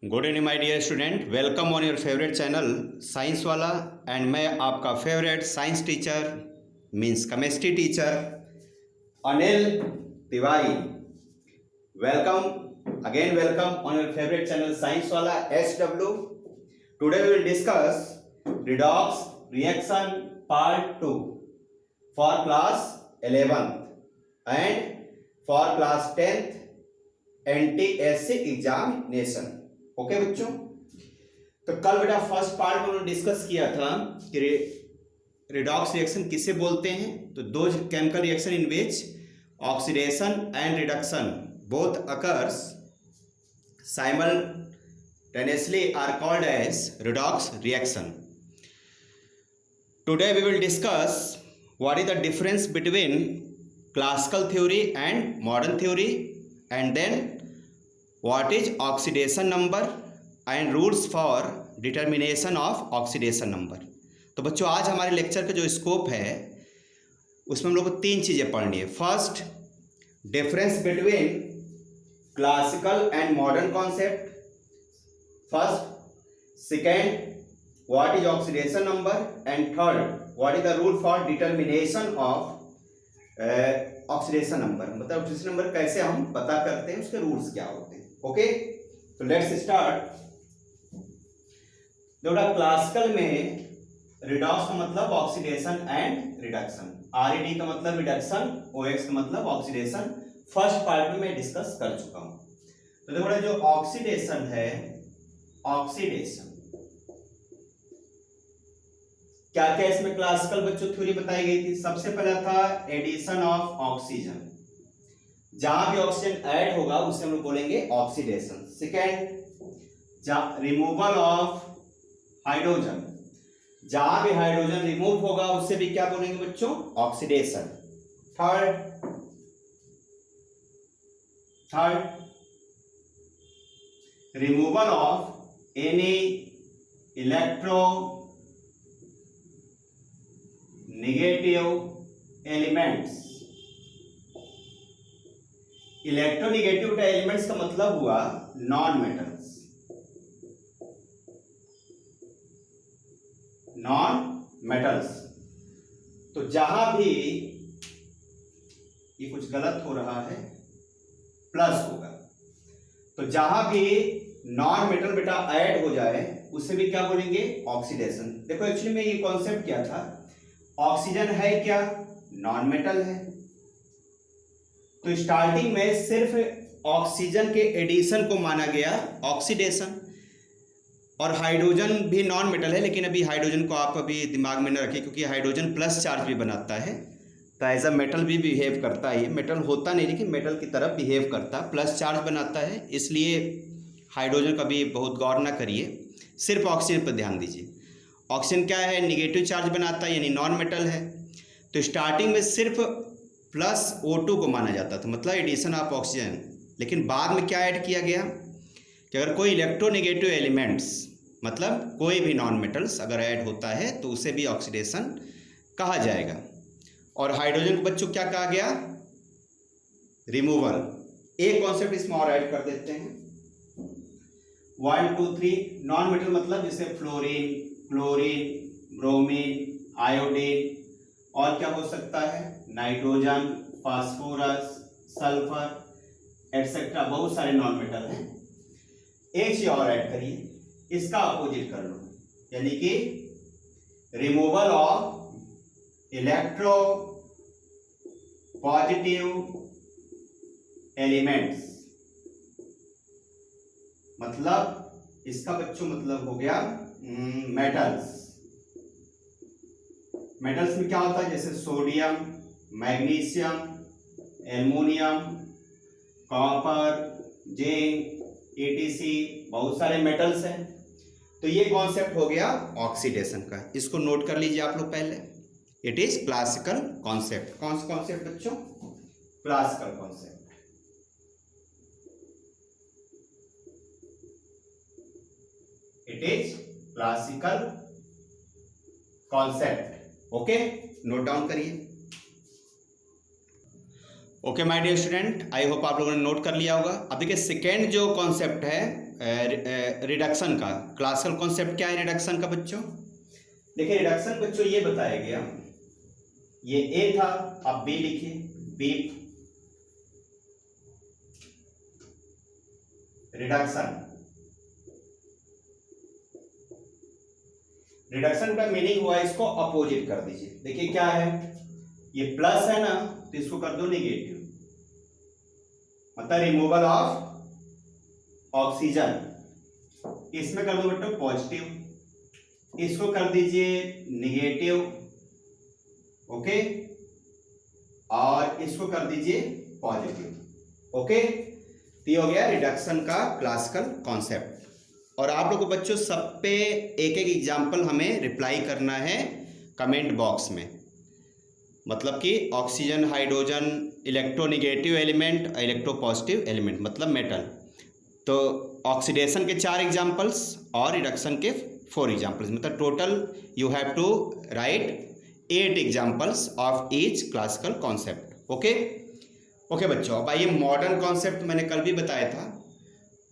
Good evening my dear student, welcome on your favourite channel science वाला। एंड मैं आपका favourite science teacher means chemistry teacher Anil Tiwari. Welcome again, welcome on your favourite channel science वाला SW। Today we will discuss redox reaction part 2 for class 11th and for class 10th NTSC एग्जामिनेशन। Okay बच्चों, तो कल बेटा first part में उन्होंने discuss किया था कि रिडॉक्स रिएक्शन किसे बोलते हैं। तो दो chemical reaction in which oxidation and reduction both occurs simultaneously are called as redox reaction. Today we will discuss what is the difference between classical theory and modern theory, and then what is oxidation number and rules for determination of oxidation number। तो बच्चों आज हमारे lecture का जो scope है उसमें हम लोग को तीन चीज़ें पढ़नी है। First, difference between classical and modern concept. First, second, what is oxidation number, and third, what is the rule for determination of oxidation number. मतलब ऑक्सीडेशन नंबर कैसे हम पता करते हैं, उसके रूल्स क्या होते हैं। ओके, तो लेट्स स्टार्ट। देखो, क्लासिकल में रिडॉक्स का मतलब ऑक्सीडेशन एंड रिडक्शन, RED का मतलब रिडक्शन, OX का मतलब ऑक्सीडेशन। फर्स्ट पार्ट में मैं डिस्कस कर चुका हूं। तो देखो, जो ऑक्सीडेशन है, ऑक्सीडेशन क्या क्या इसमें क्लासिकल बच्चों थ्योरी बताई गई थी। सबसे पहला था एडिशन ऑफ ऑक्सीजन, जहां भी ऑक्सीजन ऐड होगा उसे हम लोग बोलेंगे oxidation. Second, removal of hydrogen, जहां भी हाइड्रोजन रिमूव होगा उससे भी क्या बोलेंगे बच्चों, oxidation. Third, removal of any electro negative elements. Electronegative elements का मतलब हुआ नॉन मेटल्स, तो जहां भी ये कुछ गलत हो रहा है, प्लस होगा, तो जहां भी नॉन मेटल बेटा ऐड हो जाए उसे भी क्या बोलेंगे, ऑक्सीडेशन। देखो एक्चुअली में ये कॉन्सेप्ट क्या था, ऑक्सीजन है क्या, नॉन मेटल है, तो स्टार्टिंग में सिर्फ ऑक्सीजन के एडिशन को माना गया ऑक्सीडेशन। और हाइड्रोजन भी नॉन मेटल है, लेकिन अभी हाइड्रोजन को आप अभी दिमाग में न रखिए, क्योंकि हाइड्रोजन प्लस चार्ज भी बनाता है, तो एज अ मेटल भी बिहेव करता है। ये मेटल होता नहीं, लेकिन मेटल की तरफ बिहेव करता है, प्लस चार्ज बनाता है, इसलिए हाइड्रोजन का भी बहुत गौर ना करिए, सिर्फ ऑक्सीजन पर ध्यान दीजिए। ऑक्सीजन क्या है, निगेटिव चार्ज बनाता है, यानी नॉन मेटल है। तो स्टार्टिंग में सिर्फ प्लस O2 को माना जाता था, मतलब एडिशन ऑफ ऑक्सीजन। लेकिन बाद में क्या ऐड किया गया कि अगर कोई इलेक्ट्रोनेगेटिव एलिमेंट्स, मतलब कोई भी नॉन मेटल्स अगर ऐड होता है तो उसे भी ऑक्सीडेशन कहा जाएगा। और हाइड्रोजन को बच्चों क्या कहा गया, रिमूवल। एक कॉन्सेप्ट इसमें और ऐड कर देते हैं, 1 2 3। नॉन मेटल मतलब जैसे फ्लोरीन, क्लोरीन, ब्रोमीन, आयोडीन, और क्या हो सकता है, नाइट्रोजन, फास्फोरस, सल्फर एटसेट्रा, बहुत सारे नॉन मेटल हैं। एक चीज और ऐड करिए, इसका अपोजिट कर लो, यानी कि removal of electro positive elements. मतलब इसका बच्चों मतलब हो गया मेटल्स। मेटल्स में क्या होता है, जैसे sodium, magnesium, aluminium, copper, zinc, ETC, बहुत सारे मेटल्स हैं। तो ये कॉन्सेप्ट हो गया ऑक्सीडेशन का, इसको नोट कर लीजिए आप लोग पहले। It is classical concept. कौन सा कॉन्सेप्ट बच्चों, classical concept. It is classical concept. Okay, note down करिए। Okay my dear student, I hope आप लोगों ने नोट कर लिया होगा। अब देखिए सेकेंड जो कॉन्सेप्ट है रिडक्शन का, क्लासिकल कॉन्सेप्ट क्या है रिडक्शन का बच्चों? देखिए रिडक्शन बच्चों ये बताया गया, ये ए था, अब बी लिखिए, बी रिडक्शन। रिडक्शन का मीनिंग हुआ इसको अपोजिट कर दीजिए। देखिए क्या है, ये प्लस है ना, तो इसको कर दो नेगेटिव, मतलब रिमूवल ऑफ ऑक्सीजन। इसमें कर दो बेटा पॉजिटिव, इसको कर दीजिए नेगेटिव, ओके, और इसको कर दीजिए पॉजिटिव, ओके। तो ये हो गया रिडक्शन का क्लासिकल कॉन्सेप्ट। और आप लोगों को बच्चों सब पे एक एक एग्जाम्पल हमें रिप्लाई करना है कमेंट बॉक्स में। मतलब कि oxygen, hydrogen, electronegative element, electropositive element मतलब मेटल। तो ऑक्सीडेशन के 4 एग्जाम्पल्स और रिडक्शन के 4 एग्जाम्पल्स, मतलब total you have to write 8 examples of each classical concept. Okay okay बच्चों, अब आइए मॉडर्न कॉन्सेप्ट मैंने कल भी बताया था,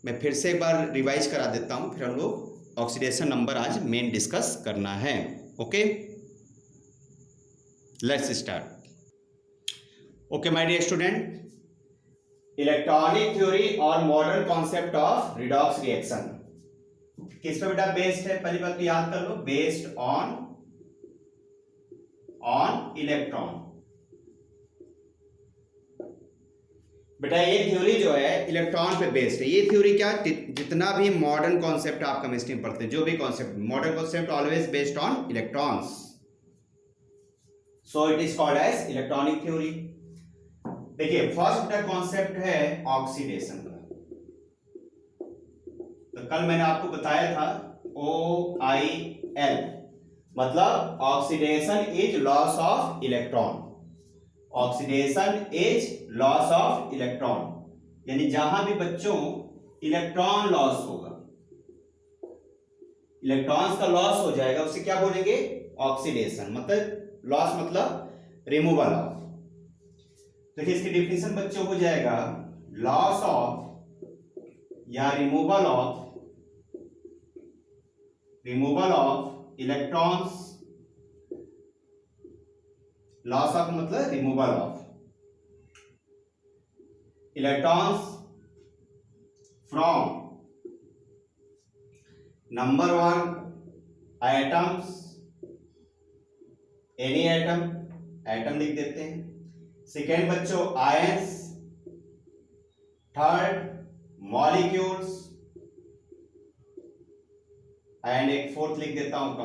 मैं फिर से एक बार रिवाइज करा देता हूँ, फिर हम लोग ऑक्सीडेशन नंबर आज मेन डिस्कस करना है। Okay let's start. Okay my dear student, electronic theory और modern concept of redox reaction किस पे बेटा बेस्ड है? पहली बात तो याद कर लो, बेस्ड ऑन इलेक्ट्रॉन। बेटा ये थ्योरी जो है इलेक्ट्रॉन पे बेस्ड है। ये थ्योरी क्या, जितना भी मॉडर्न कॉन्सेप्ट आप केमिस्ट्री में पढ़ते हैं, जो भी concept, modern concept always based on electrons, so it is called as electronic theory. देखिए फर्स्ट कॉन्सेप्ट है ऑक्सीडेशन का। तो कल मैंने आपको बताया था OIL, मतलब oxidation is loss of electron. Oxidation is loss of electron, यानी जहां भी बच्चों इलेक्ट्रॉन लॉस होगा, इलेक्ट्रॉन्स का लॉस हो जाएगा, उसे क्या बोलेंगे? ऑक्सीडेशन। मतलब लॉस मतलब रिमूवल ऑफ। देखिए इसकी डिफिनेशन बच्चों हो जाएगा लॉस ऑफ या removal of electrons. Loss of मतलब removal of electrons from number 1 atoms, any atom लिख देते हैं। सेकेंड बच्चों आयंस, थर्ड मॉलिक्यूल्स, एंड एक फोर्थ लिख देता हूं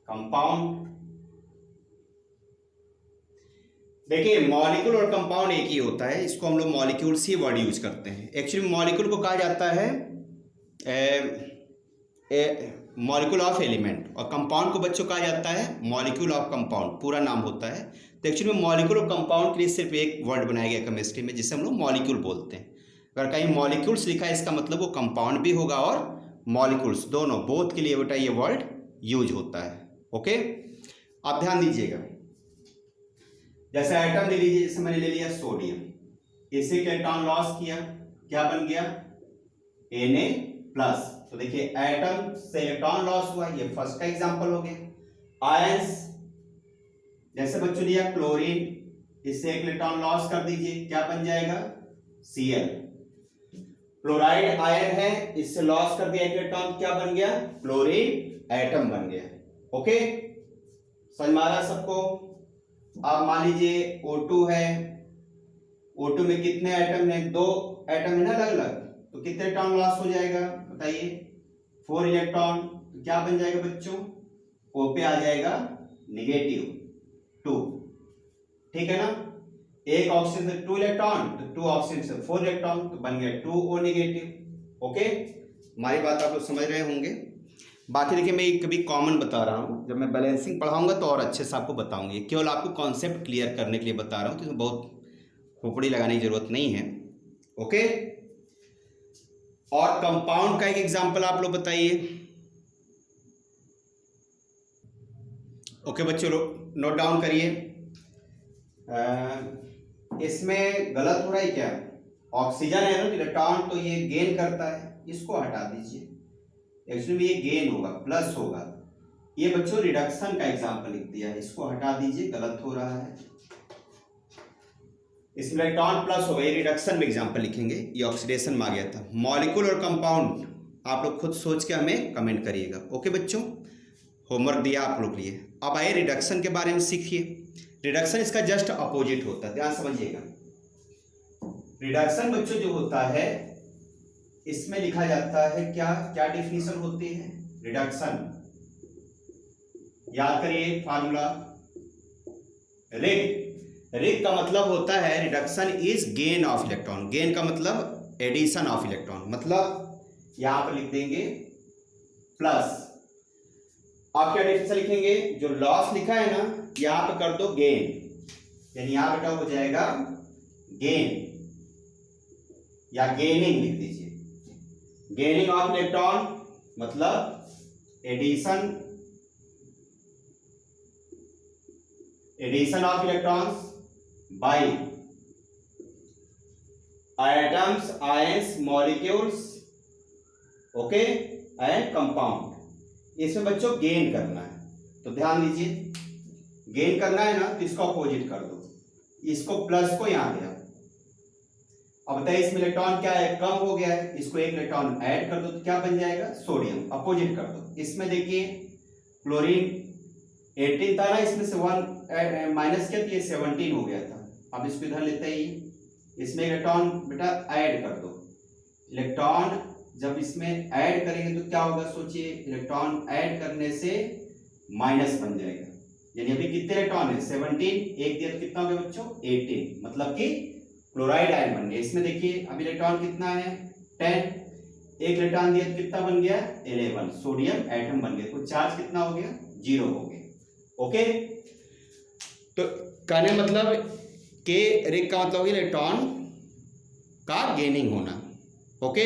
कंपाउंड। देखिए मॉलिक्यूल और कंपाउंड एक ही होता है, इसको हम लोग मॉलिक्यूल्स ही वर्ड यूज करते हैं। एक्चुअली मॉलिक्यूल को कहा जाता है मॉलिक्यूल ऑफ एलिमेंट, और कंपाउंड को बच्चों कहा जाता है मॉलिक्यूल ऑफ कंपाउंड, पूरा नाम होता है। तो एक्चुअली मॉलिक्यूल और कंपाउंड के लिए सिर्फ एक वर्ड बनाया गया केमिस्ट्री में, जिसे हम लोग मॉलिक्यूल बोलते हैं। अगर कहीं मॉलिक्यूल्स लिखा है, इसका मतलब वो कंपाउंड भी होगा और मॉलिक्यूल्स, दोनों, बोथ के लिए बेटा ये वर्ड यूज होता है। ओके, आप ध्यान दीजिएगा। जैसे एटम ले लीजिए, जैसे मैंने ले लिया सोडियम, इसे इलेक्ट्रॉन लॉस किया, क्या बन गया? Na+। तो देखिए एटम से इलेक्ट्रॉन लॉस हुआ, ये फर्स्ट का एग्जांपल हो गया। आयंस, जैसे बच्चों लिया क्लोरीन, इससे एक इलेक्ट्रॉन लॉस कर दीजिए, क्या बन जाएगा? Cl। क्लोराइड आयन है, इससे लॉस कर दिया एक इलेक्ट्रॉन, क्या बन गया? क्लोरीन एटम बन गया। ओके, समझ में आ रहा सबको? अब मान लीजिए O2 है, O2 में कितने एटम है? 2 एटम है ना अलग अलग, तो कितने इलेक्ट्रॉन लॉस हो जाएगा बताइए? 4 इलेक्ट्रॉन। तो क्या बन जाएगा बच्चों? O पे आ जाएगा -2, ठीक है ना? एक ऑक्सीजन से 2 इलेक्ट्रॉन, तो 2 ऑक्सीजन से 4 इलेक्ट्रॉन, तो बन गया 2O नेगेटिव। ओके, हमारी बात आप लोग समझ रहे होंगे। बाकी देखिए मैं कभी कॉमन बता रहा हूँ, जब मैं बैलेंसिंग पढ़ाऊंगा तो और अच्छे से आपको बताऊंगी, केवल आपको कॉन्सेप्ट क्लियर करने के लिए बता रहा हूँ, तो इसमें बहुत खोपड़ी लगाने की जरूरत नहीं है। ओके, और कंपाउंड का एक एग्जांपल आप लोग बताइए। ओके बच्चों, नोट डाउन करिए। इसमें गलत हो रहा है क्या? ऑक्सीजन है ना इलेक्ट्रॉन, तो ये गेन करता है, इसको हटा दीजिए। एक्चुअली ये गेन होगा, प्लस होगा। ये बच्चों रिडक्शन का एग्जांपल लिख दिया है, इसको हटा दीजिए, गलत हो रहा है। इसमें इलेक्ट्रॉन प्लस होगा, ये रिडक्शन में एग्जांपल लिखेंगे, ये ऑक्सीडेशन में आ गया था। मॉलिक्यूल और कंपाउंड आप लोग खुद सोच के हमें कमेंट करिएगा। ओके बच्चों, होमवर्क दिया आप लोग लिए। अब आइए रिडक्शन के बारे में सीखिए। रिडक्शन इसका जस्ट अपोजिट होता है, ध्यान समझिएगा। रिडक्शन बच्चों जो होता है, इसमें लिखा जाता है क्या क्या डिफिनीशन होती है रिडक्शन, याद करिए फार्मूला। रिग का मतलब होता है reduction is gain of electron. Gain का मतलब एडिशन ऑफ इलेक्ट्रॉन, मतलब यहां पर लिख देंगे प्लस। आप क्या डिफिनेशन लिखेंगे? जो लॉस लिखा है ना, यहां पर कर दो गेन, यानी यहां बेटा हो जाएगा गेन या गेनिंग लिख दीजिए। गेनिंग ऑफ इलेक्ट्रॉन मतलब addition of electrons by atoms, ions, molecules, okay, and compound. इसमें बच्चों गेन करना है, तो ध्यान दीजिए, गेन करना है ना, तो इसको अपोजिट कर दो, इसको प्लस को यहां दिया। अब बताइए इसमें इलेक्ट्रॉन क्या है, कम हो गया है, इसको एक इलेक्ट्रॉन ऐड कर दो तो क्या बन जाएगा? सोडियम। अपोजिट कर दो। इसमें देखिए क्लोरीन 18 था ना, इसमें से 1 माइनस किया तो ये 17 हो गया था। अब इसको इधर लेते ही, इसमें इलेक्ट्रॉन बेटा ऐड कर दो। इलेक्ट्रॉन जब इसमें ऐड करेंगे तो क्या होगा? सोचिए, इलेक्ट्रॉन ऐड करने से माइनस बन जाएगा, यानी अभी कितने इलेक्ट्रॉन है? 17, एक दिया तो कितना हो गया बच्चों? 18, मतलब कि क्लोराइड आयन बन गया। इसमें देखिए अब इलेक्ट्रॉन कितना है? 10, एक इलेक्ट्रॉन दिया तो कितना बन गया? 11, सोडियम एटम बन गया। तो चार्ज कितना हो गया? 0 हो गया। ओके, तो कहने मतलब के रिग का मतलब इलेक्ट्रॉन का गेनिंग होना। ओके,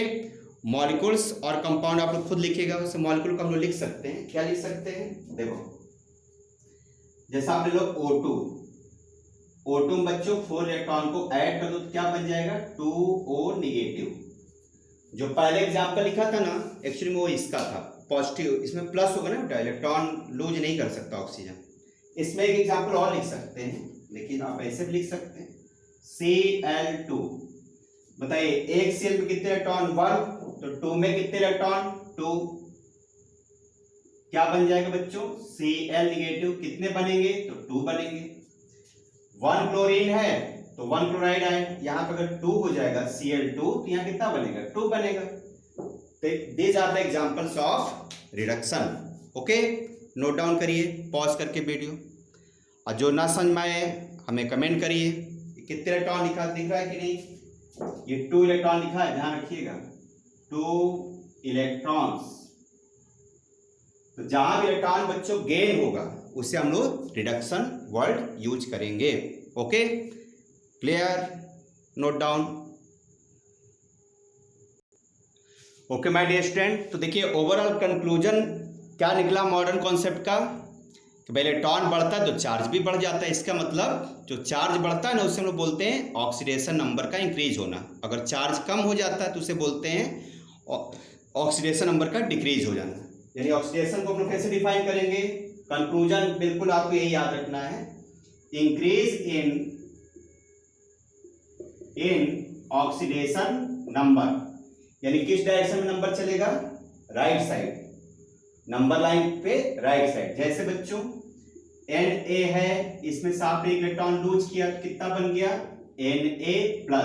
मॉलिक्यूल्स और कंपाउंड आप लोग खुद लिखिएगा। वैसे मॉलिक्यूल को हम लोग लिख सकते हैं, क्या लिख सकते हैं? देखो, जैसा आपने लोग O2 बच्चों 4 इलेक्ट्रॉन को ऐड कर दो तो क्या बन जाएगा? 2O negative. जो पहले एग्जाम्पल लिखा था ना, एक्चुअली में वो इसका था पॉजिटिव, इसमें प्लस होगा ना बेटा, इलेक्ट्रॉन लूज नहीं कर सकता ऑक्सीजन। इसमें एक एग्जाम्पल और लिख सकते हैं, लेकिन आप ऐसे भी लिख सकते हैं, Cl2। बताइए एक सेल में कितने इलेक्ट्रॉन? 1, तो 2 में कितने इलेक्ट्रॉन? 2। क्या बन जाएगा बच्चों? Cl negative. कितने बनेंगे? तो 2 बनेंगे। 1 क्लोरीन है तो 1 क्लोराइड आयन, यहां पर अगर 2 हो जाएगा Cl2, तो यहां कितना बनेगा? 2 बनेगा। These are the examples of reduction. Okay, note down करिए पॉज करके वीडियो, और जो ना समझ में आए हमें कमेंट करिए। कितने इलेक्ट्रॉन लिखा दिख रहा है कि नहीं? ये 2 इलेक्ट्रॉन लिखा है, ध्यान रखिएगा, 2 इलेक्ट्रॉन्स। तो जहां भी इलेक्ट्रॉन बच्चों गेन होगा उसे हम लोग रिडक्शन वर्ड यूज करेंगे। Okay, clear? Note down. Okay my dear student, तो देखिए ओवरऑल कंक्लूजन क्या निकला मॉडर्न कॉन्सेप्ट का कि भाई इलेक्ट्रॉन बढ़ता है तो चार्ज भी बढ़ जाता है। इसका मतलब जो चार्ज बढ़ता है ना, उसे हम लोग बोलते हैं ऑक्सीडेशन नंबर का इंक्रीज होना। अगर चार्ज कम हो जाता है तो उसे बोलते हैं ऑक्सीडेशन नंबर का डिक्रीज हो जाना। यानी ऑक्सीडेशन को हम लोग कैसे डिफाइन करेंगे? कंक्लूजन बिल्कुल आपको यही याद रखना है, इंक्रीज इन ऑक्सीडेशन नंबर। यानी किस डायरेक्शन में नंबर चलेगा? राइट साइड, नंबर लाइन पे राइट साइड। जैसे बच्चों Na है, इसमें से आपने एक इलेक्ट्रॉन लूज किया तो कितना बन गया? Na+।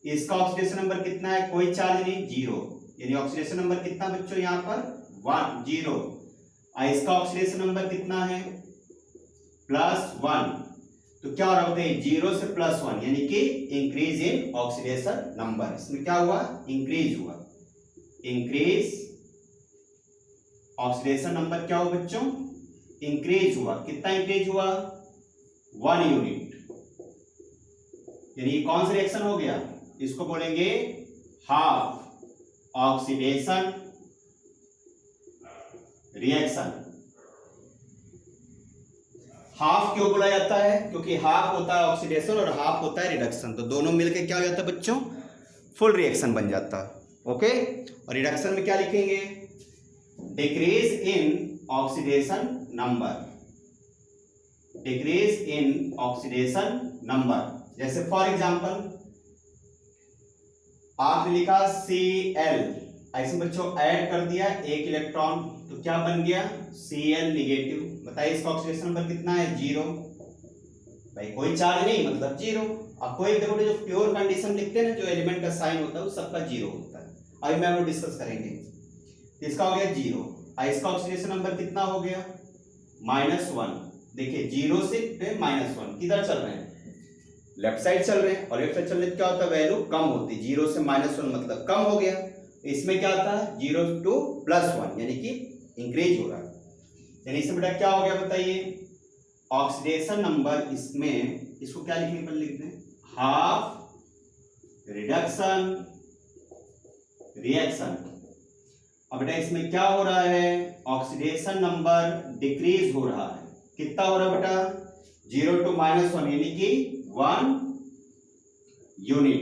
इसका ऑक्सीडेशन नंबर कितना है? कोई चार्ज नहीं, 0, यानी ऑक्सीडेशन नंबर कितना बच्चों यहाँ पर? 1, 0। इसका ऑक्सीडेशन नंबर कितना है? +1। तो क्या हो रहा होता है? 0 से +1, यानी कि इंक्रीज इन ऑक्सीडेशन नंबर। इसमें क्या हुआ? इंक्रीज हुआ। इंक्रीज ऑक्सीडेशन नंबर क्या हुआ बच्चों? इंक्रीज हुआ। कितना इंक्रीज हुआ? 1 यूनिट। यानी कौन सा रिएक्शन हो गया? इसको बोलेंगे हाफ ऑक्सीडेशन रिएक्शन। हाफ क्यों बोला जाता है? क्योंकि हाफ होता है ऑक्सीडेशन और हाफ होता है रिडक्शन, तो दोनों मिलकर क्या हो जाता है बच्चों? फुल रिएक्शन बन जाता है। ओके, और रिडक्शन में क्या लिखेंगे? Decrease in oxidation number, decrease in oxidation number. जैसे फॉर एग्जांपल आपने लिखा Cl, ऐसे बच्चों ऐड कर दिया एक इलेक्ट्रॉन, तो क्या बन गया? Cl negative. बताइए इसका ऑक्सीडेशन नंबर कितना है? 0। भाई कोई चार्ज नहीं मतलब 0। अब कोई देखो जो प्योर कंडीशन लिखते हैं ना, जो एलिमेंट का साइन होता है वो सबका 0 होता है। अभी मैं वो डिस्कस करेंगे। तो इसका हो गया 0, और इसका ऑक्सीडेशन नंबर कितना हो गया? -1। देखिए 0 से -1 किधर चल रहे हैं? लेफ्ट साइड चल रहे हैं, और लेफ्ट साइड चलने से क्या होता है? वैल्यू कम होती है। 0 से -1 मतलब कम हो गया। इसमें क्या आता है? 0 to +1 यानी कि इंक्रीज हो रहा है। यानी इसमें बेटा क्या हो गया बताइए? ऑक्सीडेशन नंबर इसमें, इसको क्या लिखेंगे? पहले लिखते हैं हाफ रिडक्शन रिएक्शन। अब बेटा इसमें क्या हो रहा है? ऑक्सीडेशन नंबर डिक्रीज हो रहा है। कितना हो रहा है बेटा? 0 to -1 यानी कि 1 यूनिट।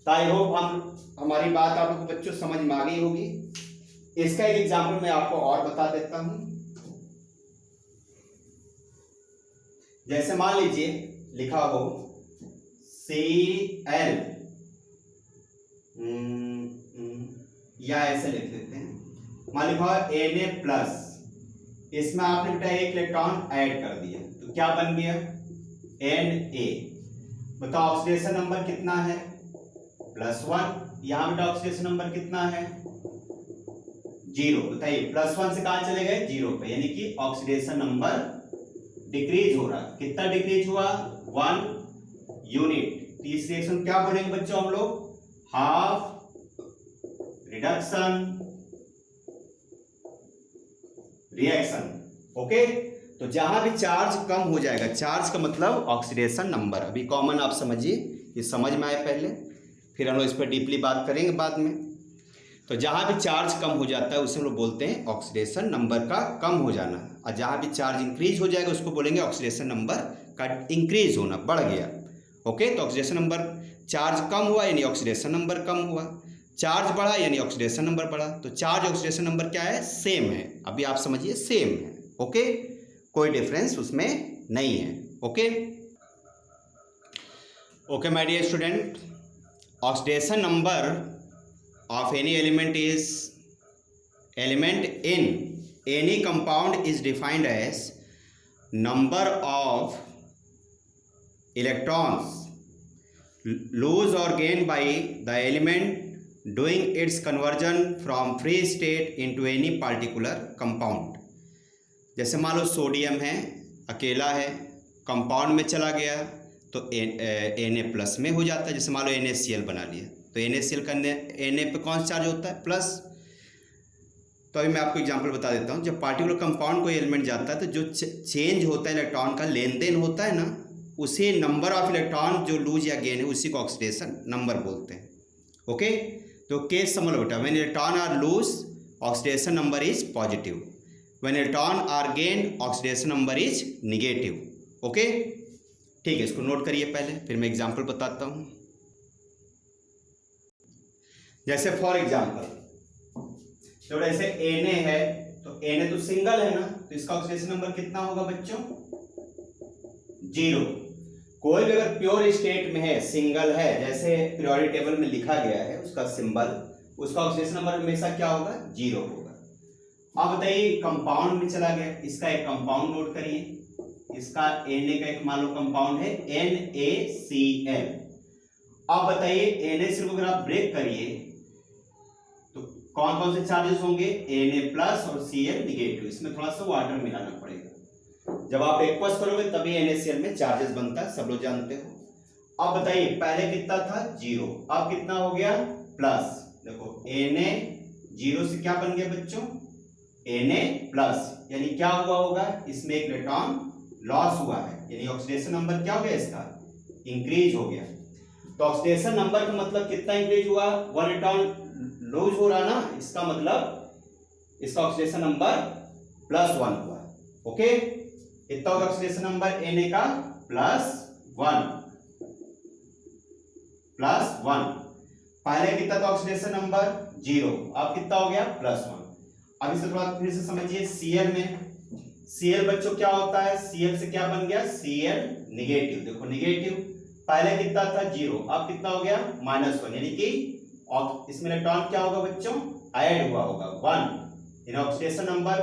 तो आई होप हमारी बात आप लोग बच्चों समझ में आ गई होगी। इसका एक एग्जाम्पल मैं आपको और बता देता हूं। जैसे मान लीजिए लिखा हो Cl, या ऐसे लिख देते हैं, मान लिखा Na+, इसमें आपने बेटा एक इलेक्ट्रॉन ऐड कर दिया, तो क्या बन गया? Na। बताओ ऑक्सीडेशन नंबर कितना है? +1। यहां बेटा ऑक्सीडेशन नंबर कितना है? 0। बताइए +1 से कहां चले गए? 0 पे, यानी कि ऑक्सीडेशन नंबर डिक्रीज हो रहा है। कितना डिक्रीज हुआ? 1 यूनिट। तो इस रिएक्शन क्या बोलेंगे बच्चों हम लोग? Half reduction reaction. ओके, तो जहां भी चार्ज कम हो जाएगा, चार्ज का मतलब ऑक्सीडेशन नंबर, अभी कॉमन आप समझिए, ये समझ में आए पहले, फिर हम लोग इस पर डीपली बात करेंगे बाद में। तो जहां भी चार्ज कम हो जाता है उसे हम लोग बोलते हैं ऑक्सीडेशन नंबर का कम हो जाना, और जहां भी चार्ज इंक्रीज हो जाएगा उसको बोलेंगे ऑक्सीडेशन नंबर का इंक्रीज होना, बढ़ गया। ओके, तो ऑक्सीडेशन नंबर, चार्ज कम हुआ यानी ऑक्सीडेशन नंबर कम हुआ, चार्ज बढ़ा यानी ऑक्सीडेशन नंबर बढ़ा। तो चार्ज ऑक्सीडेशन नंबर क्या है? सेम है। अभी आप समझिए सेम है। ओके, कोई डिफरेंस उसमें नहीं है। Okay okay my dear student, oxidation number of any element in any compound is defined as number of electrons lose or gain by the element doing its conversion from free state into any particular compound। जैसे मान लो sodium है, अकेला है, compound में चला गया तो Na+ में हो जाता है। जैसे मान लो NaCl बना लिया, तो NaCl का Na पे कौन सा चार्ज होता है? प्लस। तो अभी मैं आपको एग्जांपल बता देता हूँ। जब पार्टिकुलर कंपाउंड कोई एलिमेंट जाता है तो जो चेंज होता है इलेक्ट्रॉन का, लेन देन होता है ना, उसे नंबर ऑफ इलेक्ट्रॉन जो लूज या गेन है उसी को ऑक्सीडेशन नंबर बोलते हैं। ओके, तो केस समझ लो बेटा, when electron are lose oxidation number is positive, when electron are gain oxidation number is negative. Okay, ठीक है, इसको नोट करिए पहले, फिर मैं एग्जांपल बताता हूँ। जैसे फॉर एग्जांपल, तो जैसे Na है, तो Na तो सिंगल है ना, तो इसका ऑक्सीडेशन नंबर कितना होगा बच्चों? 0। कोई भी अगर प्योर स्टेट में है, सिंगल है, जैसे पीरियोडिक टेबल में लिखा गया है उसका सिंबल, उसका ऑक्सीडेशन नंबर हमेशा क्या होगा? 0 होगा। अब बताइए कंपाउंड में चला गया, इसका एक कंपाउंड नोट करिए, इसका Na का एक मान लो कंपाउंड है NaCl। अब बताइए NaCl को अगर आप ब्रेक करिए तो कौन कौन से चार्जेस होंगे? Na+ और Cl निगेटिव। इसमें थोड़ा सा वाटर मिलाना पड़ेगा। जब आप एक्वस करोगे तभी NaCl में चार्जेस बनता है, सब लोग जानते हो। अब बताइए पहले कितना था? 0, अब कितना हो गया? प्लस। देखो Na 0 से क्या बन गया बच्चों? Na+, यानी क्या हुआ होगा? इसमें एक इलेक्ट्रॉन लॉस हुआ है, यानी ऑक्सीडेशन नंबर क्या हो गया? इसका इंक्रीज हो गया। तो ऑक्सीडेशन नंबर का मतलब कितना इंक्रीज हुआ? 1 इलेक्ट्रॉन लूज हो रहा ना, इसका मतलब इसका ऑक्सीडेशन नंबर +1 हुआ। ओके, कितना होगा ऑक्सीडेशन नंबर Na का +1 पहले कितना था ऑक्सीडेशन नंबर 0, अब कितना हो गया +1। अब इसे थोड़ा फिर से समझिए। Cl में Cl बच्चों क्या होता है, Cl से क्या बन गया, Cl निगेटिव। देखो निगेटिव, पहले कितना था 0, अब कितना हो गया -1, यानी कि इसमें इलेक्ट्रॉन क्या होगा बच्चों, ऐड हुआ होगा 1। इन ऑक्सीडेशन नंबर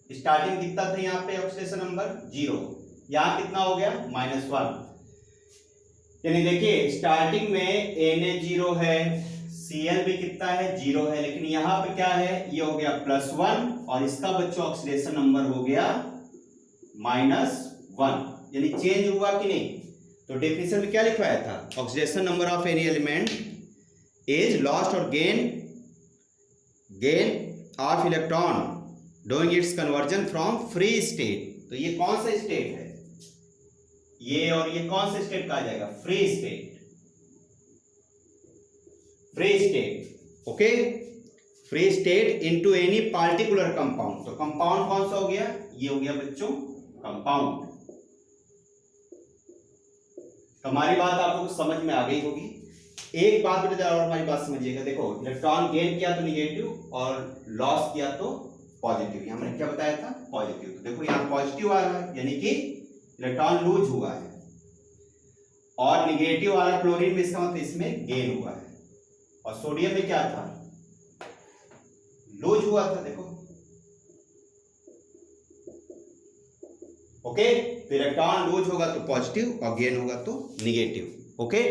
स्टार्टिंग कितना था यहाँ पे ऑक्सीडेशन नंबर 0, यहाँ कितना हो गया -1। यानी देखिए स्टार्टिंग में Na0 है, Cl भी कितना है 0 है, लेकिन यहाँ पे क्या है, ये हो गया +1 और इसका बच्चों ऑक्सीडेशन नंबर हो गया -1, यानी चेंज हुआ कि नहीं। तो डेफिनेशन में क्या लिखवाया था, oxidation number of any element is lost और gain of electron doing its conversion from free state. तो ये कौन सा स्टेट है, ये और ये कौन सा स्टेट कहा जाएगा, free state. Okay, free state into any particular compound. तो कंपाउंड कौन सा हो गया, ये हो गया बच्चों कंपाउंड। तो हमारी बात आपको समझ में आ गई होगी। एक बात बेटा और हमारी बात समझिएगा, देखो इलेक्ट्रॉन गेन किया तो निगेटिव और लॉस किया तो पॉजिटिव। हमने क्या बताया था, पॉजिटिव। तो देखो यहाँ पॉजिटिव आ रहा है, यानी कि इलेक्ट्रॉन लूज हुआ है, और निगेटिव वाला क्लोरीन में इसका मतलब इसमें गेन हुआ है, और सोडियम में क्या था, लूज हुआ था। देखो ओके, तो इलेक्ट्रॉन लूज होगा तो पॉजिटिव और गेन होगा तो निगेटिव। ओके,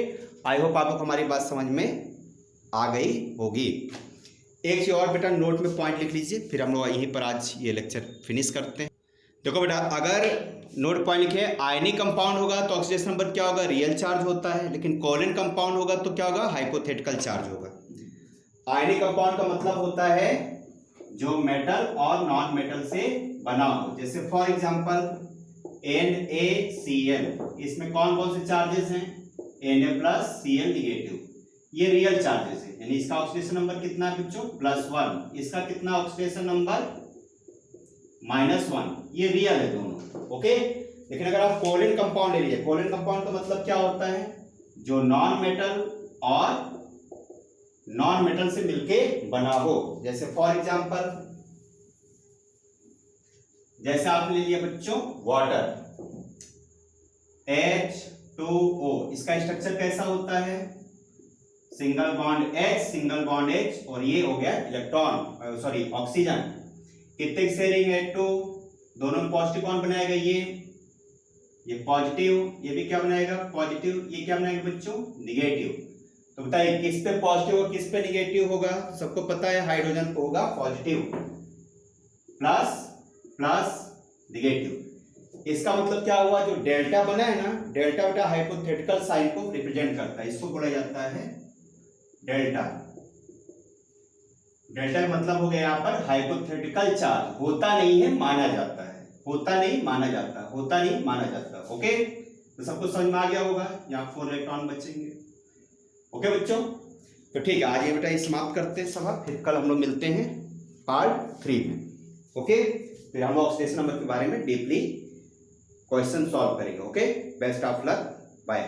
आई होप आपको हमारी बात समझ में आ गई होगी। एक चीज और बेटा नोट में पॉइंट लिख लीजिए, फिर हम लोग यहीं पर आज ये लेक्चर फिनिश करते हैं। देखो बेटा, अगर नोट पॉइंट लिखे आयनिक कंपाउंड होगा तो ऑक्सीडेशन नंबर क्या होगा, रियल चार्ज होता है, लेकिन कोवैलेंट कंपाउंड होगा तो क्या होगा, हाइपोथेटिकल चार्ज होगा। आयनिक कंपाउंड का मतलब होता है जो मेटल और नॉन मेटल से बना हो, जैसे फॉर एग्जांपल NaCl, इसमें कौन कौन से चार्जेस हैं, Na+Cl निगेटिव, ये रियल चार्जेस है, यानी इसका ऑक्सीडेशन नंबर कितना है बच्चों, +1। इसका कितना ऑक्सीडेशन नंबर, -1, ये रियल है दोनों। ओके, लेकिन अगर आप कोवैलेंट कंपाउंड ले लीजिए, कोवैलेंट कंपाउंड का मतलब क्या होता है, जो नॉन मेटल और नॉन मेटल से मिलके बना हो। जैसे फॉर एग्जांपल, जैसे आपने ले लिया बच्चों वाटर, H2O, इसका स्ट्रक्चर कैसा होता है, single bond H single bond H, और ये हो गया इलेक्ट्रॉन सॉरी ऑक्सीजन। कितने की शेयरिंग है, 2, दोनों में पॉजिटिव कौन बनाएगा, ये पॉजिटिव, ये भी क्या बनाएगा पॉजिटिव, ये क्या बनाएगा बच्चों निगेटिव। तो बताइए किस पे पॉजिटिव और किस पे निगेटिव होगा, सबको पता है हाइड्रोजन पे होगा पॉजिटिव, प्लस प्लस निगेटिव। इसका मतलब क्या हुआ, जो डेल्टा बना है ना, डेल्टा बेटा हाइपोथेटिकल साइन को रिप्रेजेंट करता है, इसको बोला जाता है डेल्टा। डेल्टा का मतलब हो गया यहाँ पर हाइपोथेटिकल चार्ज, होता नहीं है माना जाता है, होता नहीं माना जाता, होता नहीं माना जाता। ओके, तो सबको समझ में आ गया होगा, यहाँ 4 इलेक्ट्रॉन बचेंगे। ओके बच्चों, तो ठीक है, आज ये बेटा ये समाप्त करते हैं सबक, फिर कल हम लोग मिलते हैं पार्ट 3 में। ओके, फिर हम लोग ऑक्सीडेशन नंबर के बारे में डीपली क्वेश्चन सॉल्व करेंगे। Okay, best of luck, bye.